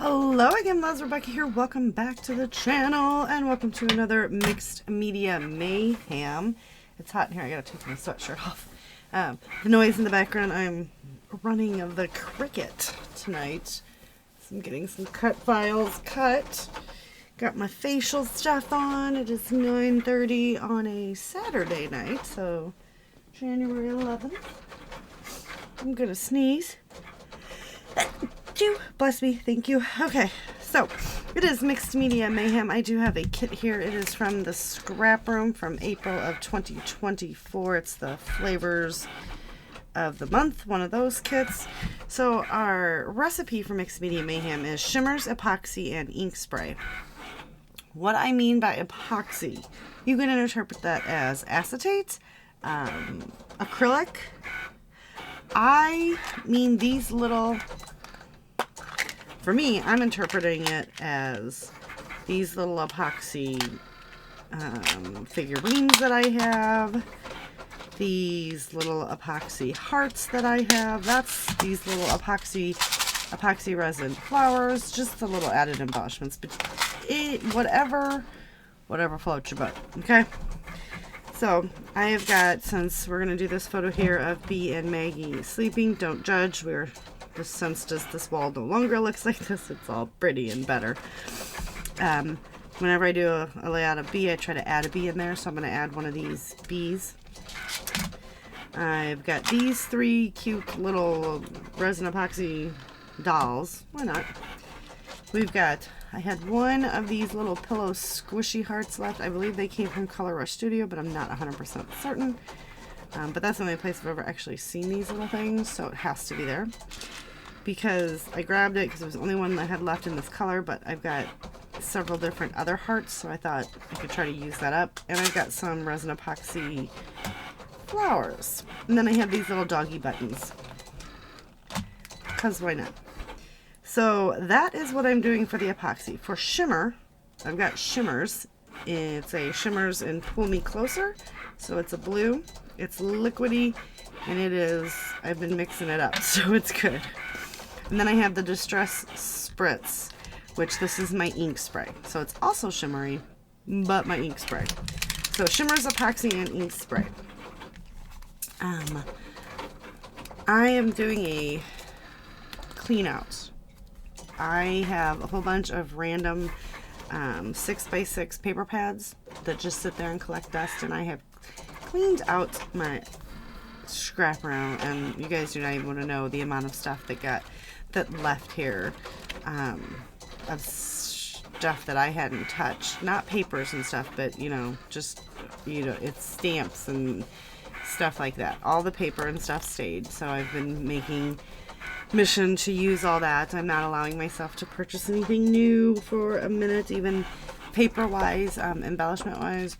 Hello again, loves. Rebecca here. Welcome back to the channel and welcome to another Mixed Media Mayhem. It's hot in here. I gotta take my sweatshirt off. The noise in the background, I'm running the Cricut tonight. So I'm getting some cut files cut. Got my facial stuff on. It is 9:30 on a Saturday night, so January 11th. I'm gonna sneeze. Bless me, thank you. Okay, so it is Mixed Media Mayhem. I do have a kit here. It is from the Scrap Room from April of 2024. It's the flavors of the month, one of those kits. So our recipe for Mixed Media Mayhem is shimmers, epoxy, and ink spray. What I mean by epoxy, you can interpret that as acetate, acrylic. I mean these little... For me, I'm interpreting it as these little epoxy figurines that I have, these little epoxy hearts that I have. That's these little epoxy resin flowers, just the little added embellishments. But whatever floats your boat. Okay. So I have got, since we're gonna do this photo here of Bee and Maggie sleeping, don't judge. Since this wall no longer looks like this, it's all pretty and better. Whenever I do a layout of Bee, I try to add a bee in there, so I'm going to add one of these bees. I've got these three cute little resin epoxy dolls. Why not? I had one of these little pillow squishy hearts left. I believe they came from Color Rush Studio, but I'm not 100% certain. But that's the only place I've ever actually seen these little things, so it has to be there. Because I grabbed it because it was the only one I had left in this color, but I've got several different other hearts, so I thought I could try to use that up. And I've got some resin epoxy flowers. And then I have these little doggy buttons. Because why not? So that is what I'm doing for the epoxy. For shimmer, I've got shimmers. It's a Shimmers in Pull Me Closer. So it's a blue. It's liquidy, and I've been mixing it up, so it's good. And then I have the Distress Spritz, which this is my ink spray. So it's also shimmery, but my ink spray. So shimmers, epoxy, and ink spray. I am doing a clean out. I have a whole bunch of random 6x6 paper pads that just sit there and collect dust, and I have cleaned out my scrap room, and you guys do not even want to know the amount of stuff that left here, of stuff that I hadn't touched. Not papers and stuff, but it's stamps and stuff like that. All the paper and stuff stayed, so I've been making mission to use all that. I'm not allowing myself to purchase anything new for a minute, even paper wise, embellishment wise.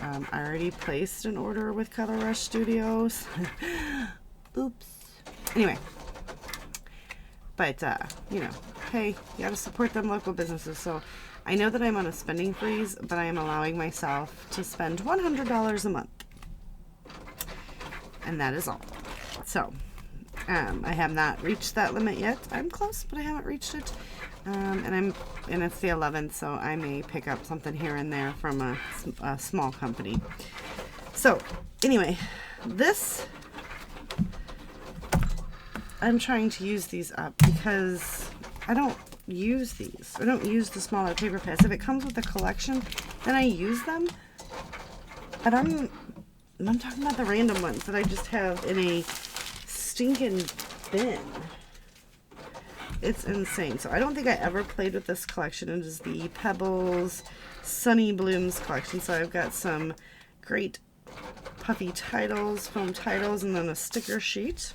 I already placed an order with Color Rush Studios. Oops. Anyway. But, hey, you gotta support them local businesses. So I know that I'm on a spending freeze, but I am allowing myself to spend $100 a month. And that is all. So, I have not reached that limit yet. I'm close, but I haven't reached it. And it's the 11th, so I may pick up something here and there from a small company. So, anyway, I'm trying to use these up because I don't use these. I don't use the smaller paper pads. If it comes with a collection, then I use them. But I'm talking about the random ones that I just have in a stinking bin. It's insane. So I don't think I ever played with this collection. It is the Pebbles Sunny Blooms collection. So I've got some great puffy titles, foam titles, and then a sticker sheet.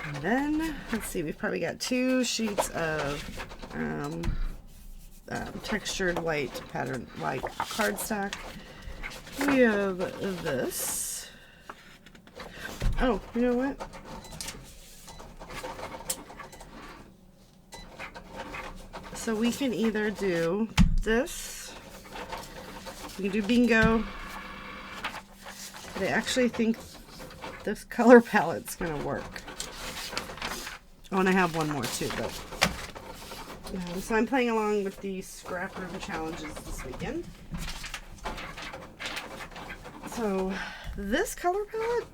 And then, let's see, we've probably got 2 sheets of textured white cardstock. We have this. Oh, you know what? So we can either do this, we can do bingo, but I actually think this color palette's gonna work. Oh, and I have one more too, but So I'm playing along with the scrap room challenges this weekend. So this color palette,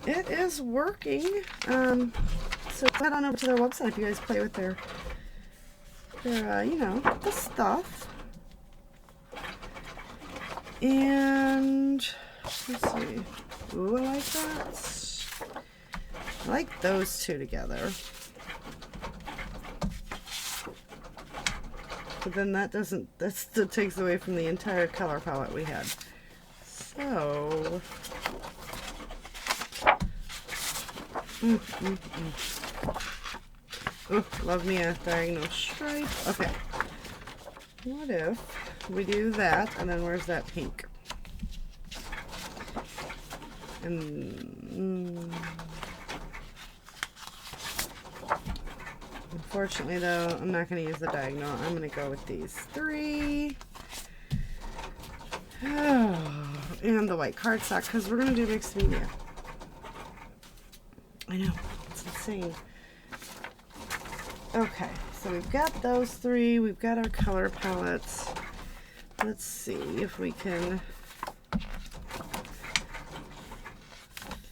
it is working. So head on over to their website if you guys play with their you know, the stuff. And let's see. Ooh, I like that. I like those two together. But then that still takes away from the entire color palette we had. So, Ooh, love me a diagonal stripe. Okay. What if we do that, and then where's that pink? And unfortunately, though, I'm not going to use the diagonal. I'm going to go with these three. Oh, and the white cardstock, because we're going to do mixed media. I know, it's insane. Okay, so we've got those three. We've got our color palettes. Let's see if we can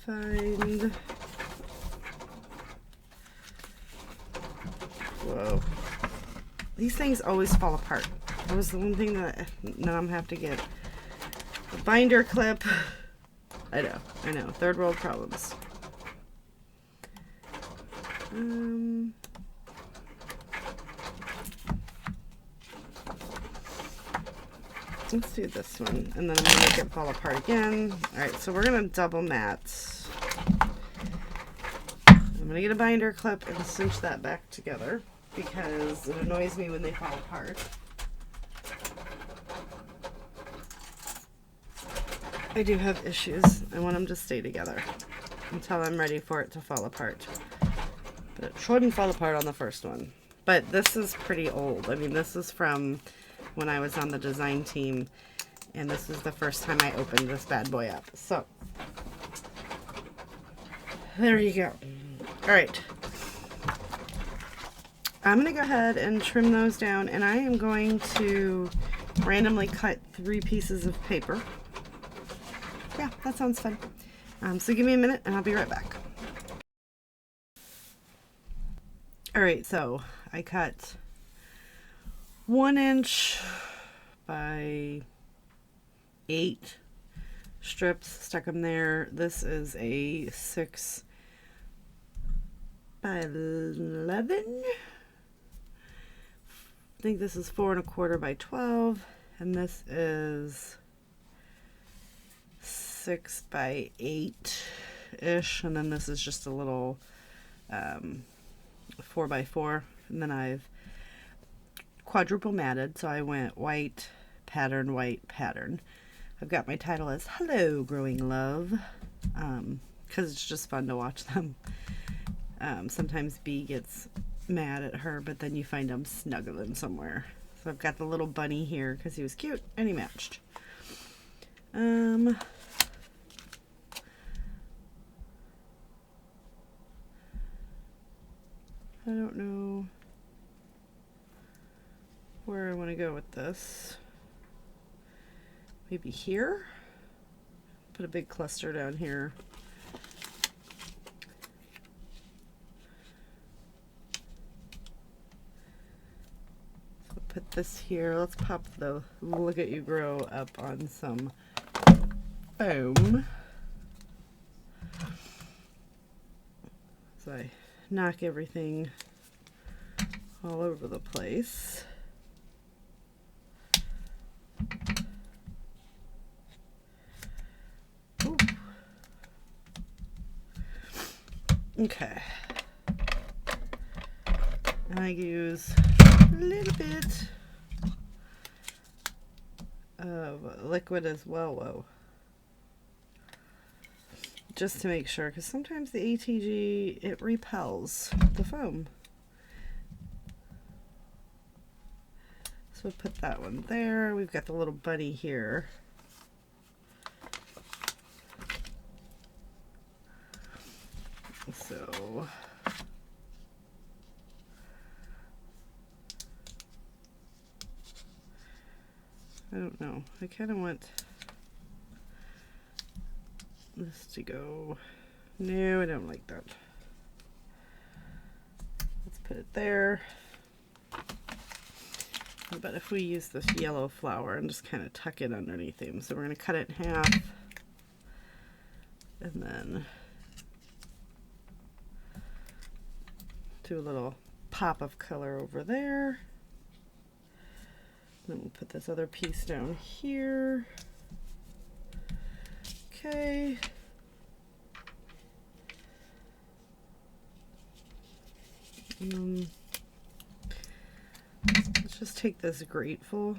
find... Whoa. These things always fall apart. That was the one thing that now I'm going to have to get a binder clip. I know. Third world problems. Let's do this one, and then I'm going to make it fall apart again. Alright, so we're going to double mat. I'm going to get a binder clip and cinch that back together because it annoys me when they fall apart. I do have issues. I want them to stay together until I'm ready for it to fall apart. But it shouldn't fall apart on the first one. But this is pretty old. I mean, this is from when I was on the design team, and this is the first time I opened this bad boy up. So, there you go. Alright. I'm going to go ahead and trim those down, and I am going to randomly cut 3 pieces of paper. Yeah, that sounds fun. So give me a minute, and I'll be right back. Alright, so I cut 1 inch by 8 strips, stuck them there. This is a 6 by 11. I think this is 4 1/4 by 12, and this is 6 by 8-ish, and then this is just a little 4 by 4, and then I've quadruple matted, so I went white pattern, white pattern. I've got my title as Hello Growing Love, because it's just fun to watch them. Sometimes B gets mad at her, but then you find him snuggling somewhere. So I've got the little bunny here because he was cute and he matched. I don't know where I want to go with this. Maybe here? Put a big cluster down here. So put this here. Let's pop the Look at You Grow up on some foam. So I knock everything all over the place. Ooh. Okay. And I use a little bit of liquid as well, whoa. Just to make sure, because sometimes the ATG, it repels the foam. So we'll put that one there. We've got the little bunny here. So I don't know. I kind of want this to go. No, I don't like that. Let's put it there. But if we use this yellow flower and just kind of tuck it underneath him. So we're going to cut it in half. And then do a little pop of color over there. Then we'll put this other piece down here. Okay. Let's just take this grateful.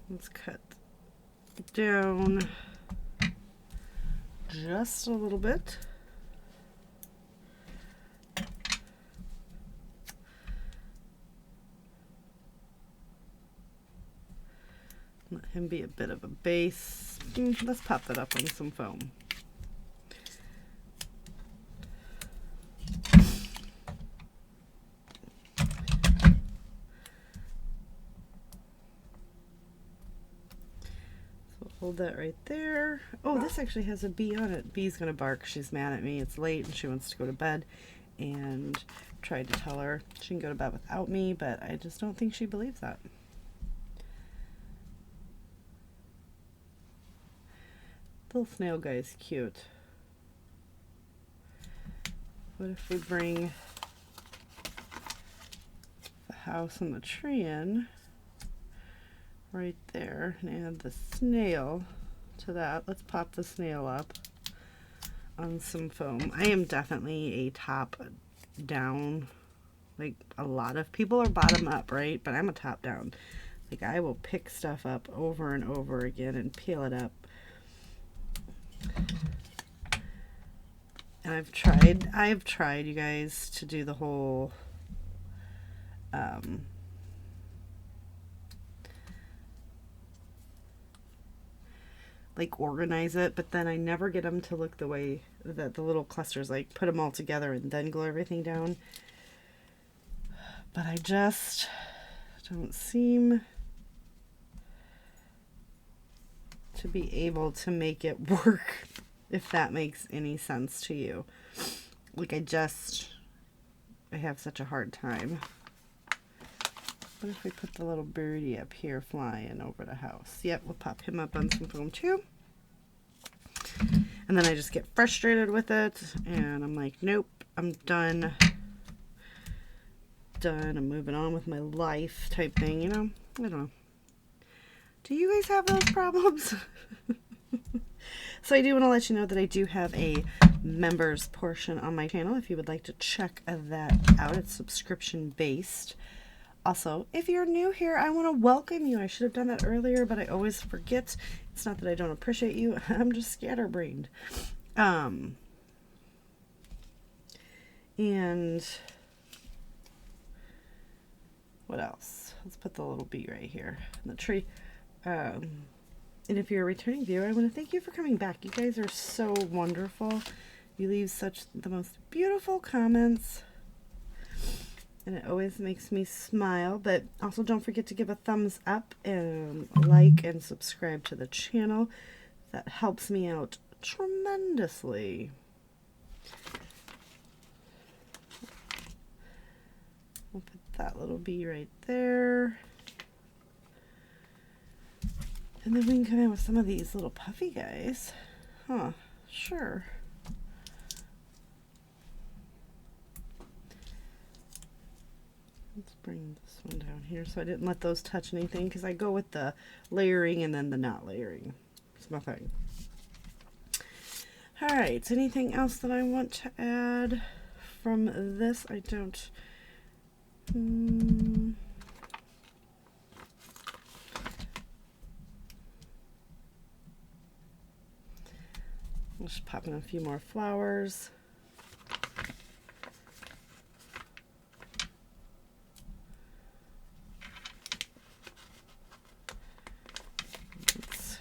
Let's cut down just a little bit. Let him be a bit of a base. Let's pop that up on some foam. Hold that right there. Oh, this actually has a bee on it. Bee's gonna bark. She's mad at me. It's late and she wants to go to bed. And tried to tell her she can go to bed without me, but I just don't think she believes that. Little snail guy's cute. What if we bring the house and the tree in? Right there, and add the snail to that. Let's pop the snail up on some foam. I am definitely a top down. Like, a lot of people are bottom up, right? But I'm a top down. Like, I will pick stuff up over and over again and peel it up. And I've tried, you guys, to do the whole like organize it, but then I never get them to look the way that the little clusters, like put them all together and then glue everything down. But I just don't seem to be able to make it work, if that makes any sense to you. Like, I have such a hard time. What if we put the little birdie up here flying over the house? Yep, we'll pop him up on some foam too. And then I just get frustrated with it and I'm like, nope, I'm done. I'm moving on with my life type thing, you know? I don't know. Do you guys have those problems? So I do want to let you know that I do have a members portion on my channel if you would like to check that out. It's subscription based. Also, if you're new here, I want to welcome you. I should have done that earlier, but I always forget. It's not that I don't appreciate you. I'm just scatterbrained. And what else? Let's put the little bee right here in the tree. And if you're a returning viewer, I want to thank you for coming back. You guys are so wonderful. You leave the most beautiful comments. And it always makes me smile. But also don't forget to give a thumbs up and like and subscribe to the channel. That helps me out tremendously. We'll put that little bee right there. And then we can come in with some of these little puffy guys. Huh, sure. Let's bring this one down here so I didn't let those touch anything because I go with the layering and then the not layering. It's my thing. Alright, anything else that I want to add from this? I don't... I'll just pop in a few more flowers. Let's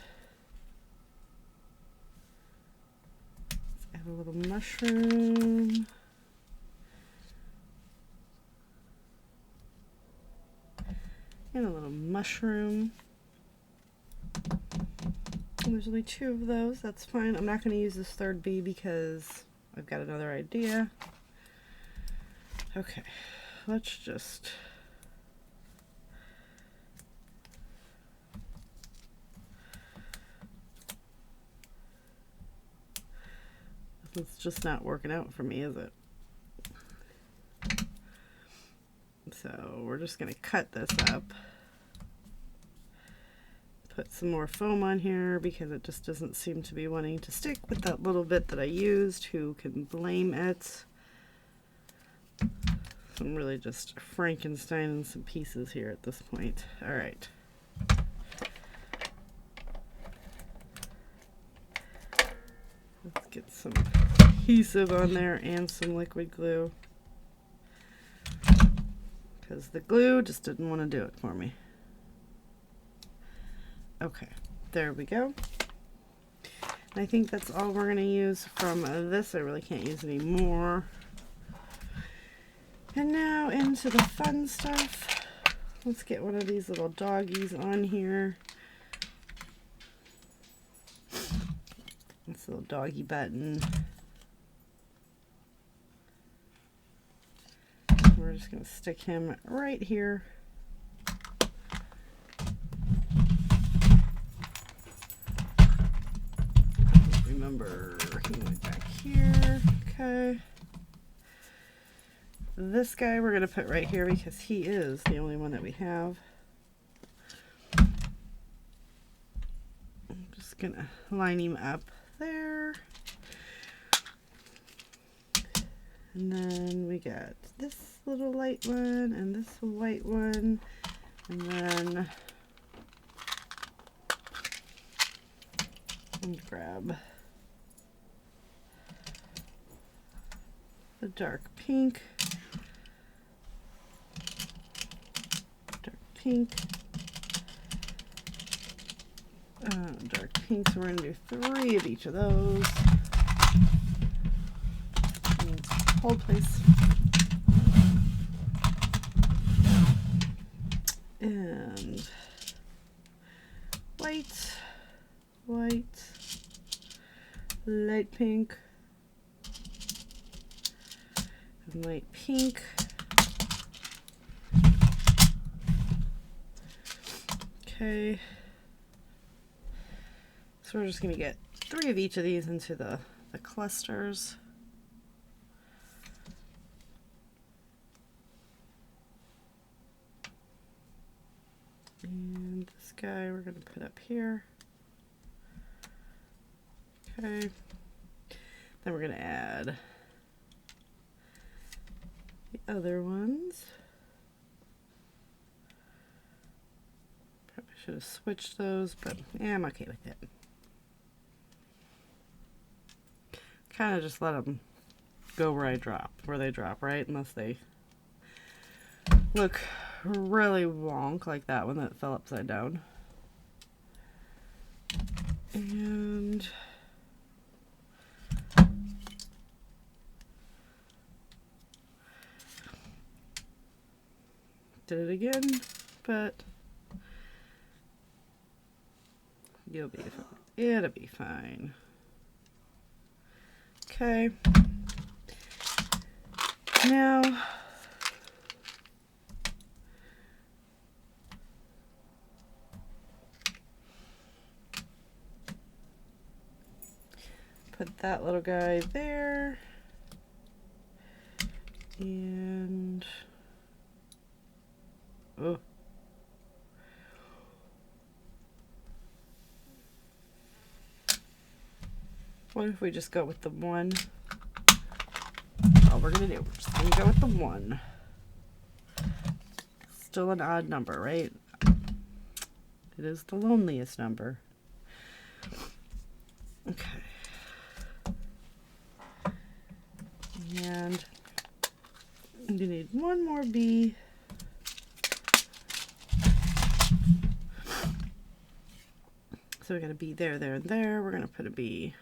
add a little mushroom. little mushroom. And there's only 2 of those. That's fine. I'm not going to use this third bee because I've got another idea. Okay, let's just... It's just not working out for me, is it? So we're just going to cut this up. Put some more foam on here because it just doesn't seem to be wanting to stick with that little bit that I used. Who can blame it? So I'm really just Frankensteining some pieces here at this point. All right. Let's get some adhesive on there and some liquid glue, because the glue just didn't want to do it for me. Okay, there we go. And I think that's all we're going to use from this. I really can't use any more. And now into the fun stuff. Let's get one of these little doggies on here. This little doggy button. We're just going to stick him right here. Remember, he went back here. Okay. This guy we're going to put right here because he is the only one that we have. I'm just going to line him up there. And then we got this little light one and this white one, and then grab the dark pink, dark pink, so we're going to do 3 of each of those. Hold please. And white, white, light pink, and light pink. Okay. So we're just going to get 3 of each of these into the clusters. And this guy we're going to put up here. Okay. Then we're going to add the other ones. Probably should have switched those, but yeah, I'm okay with it. Kind of just let them go where they drop, right? Unless they look really wonk like that one that fell upside down. And did it again, but you'll be fine. It'll be fine. Okay. Now put that little guy there, and oh, what if we just go with the 1? All we're gonna do, we're just gonna go with the 1. Still an odd number, right? It is the loneliest number. Okay. And you need 1 more bee. So we got a bee there, there, and there. We're going to put a bee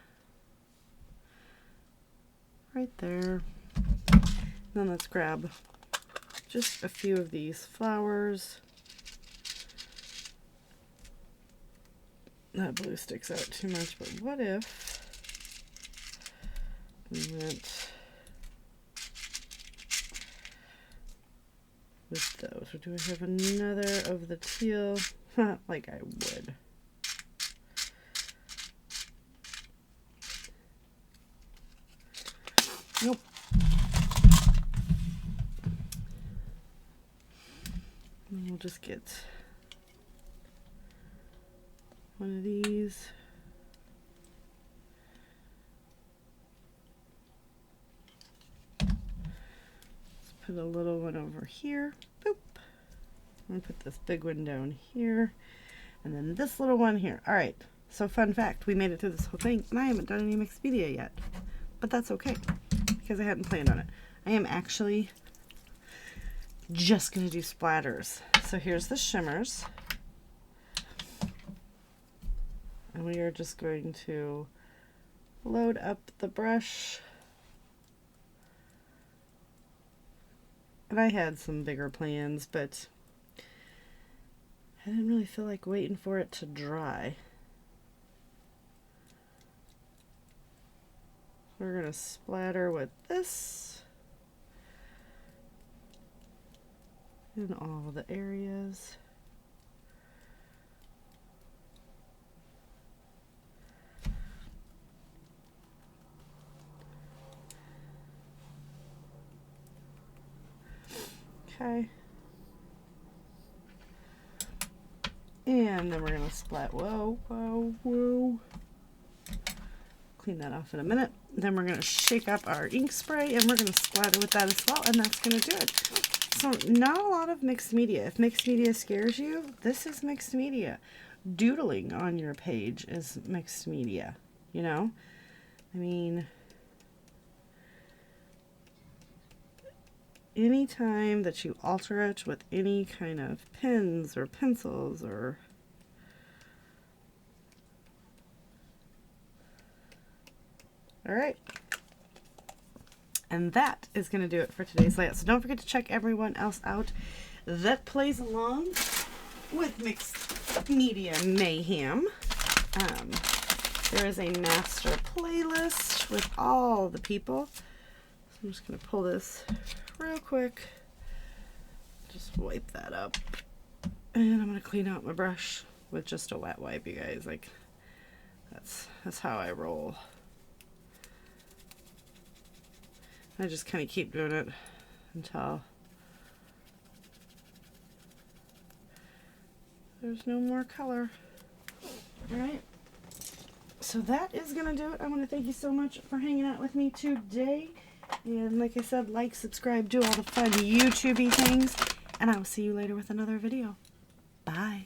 right there. Then let's grab just a few of these flowers. that blue sticks out too much, but what if we went with those? Or do I have another of the teal? Like I would. Nope. And we'll just get one of these. Let's put a little one over here. Boop. I'm gonna put this big one down here. And then this little one here. All right. So fun fact, we made it through this whole thing and I haven't done any mixed media yet. But that's okay because I hadn't planned on it. I am actually just gonna do splatters. So here's the shimmers. And we are just going to load up the brush. And I had some bigger plans, but I didn't really feel like waiting for it to dry. We're going to splatter with this in all the areas. Okay. And then we're going to splat. Whoa, whoa, whoa. Clean that off in a minute. Then we're going to shake up our ink spray and we're going to splatter with that as well, and that's going to do it. So not a lot of mixed media. If mixed media scares you, this is mixed media. Doodling on your page is mixed media, you know? I mean, anytime that you alter it with any kind of pens or pencils or all right. And that is going to do it for today's layout. So don't forget to check everyone else out that plays along with Mixed Media Mayhem. There is a master playlist with all the people. So I'm just going to pull this real quick. Just wipe that up. And I'm going to clean out my brush with just a wet wipe, you guys. Like, that's how I roll. I just kind of keep doing it until there's no more color. All right. So that is going to do it. I want to thank you so much for hanging out with me today. And like I said, like, subscribe, do all the fun YouTube-y things. And I will see you later with another video. Bye.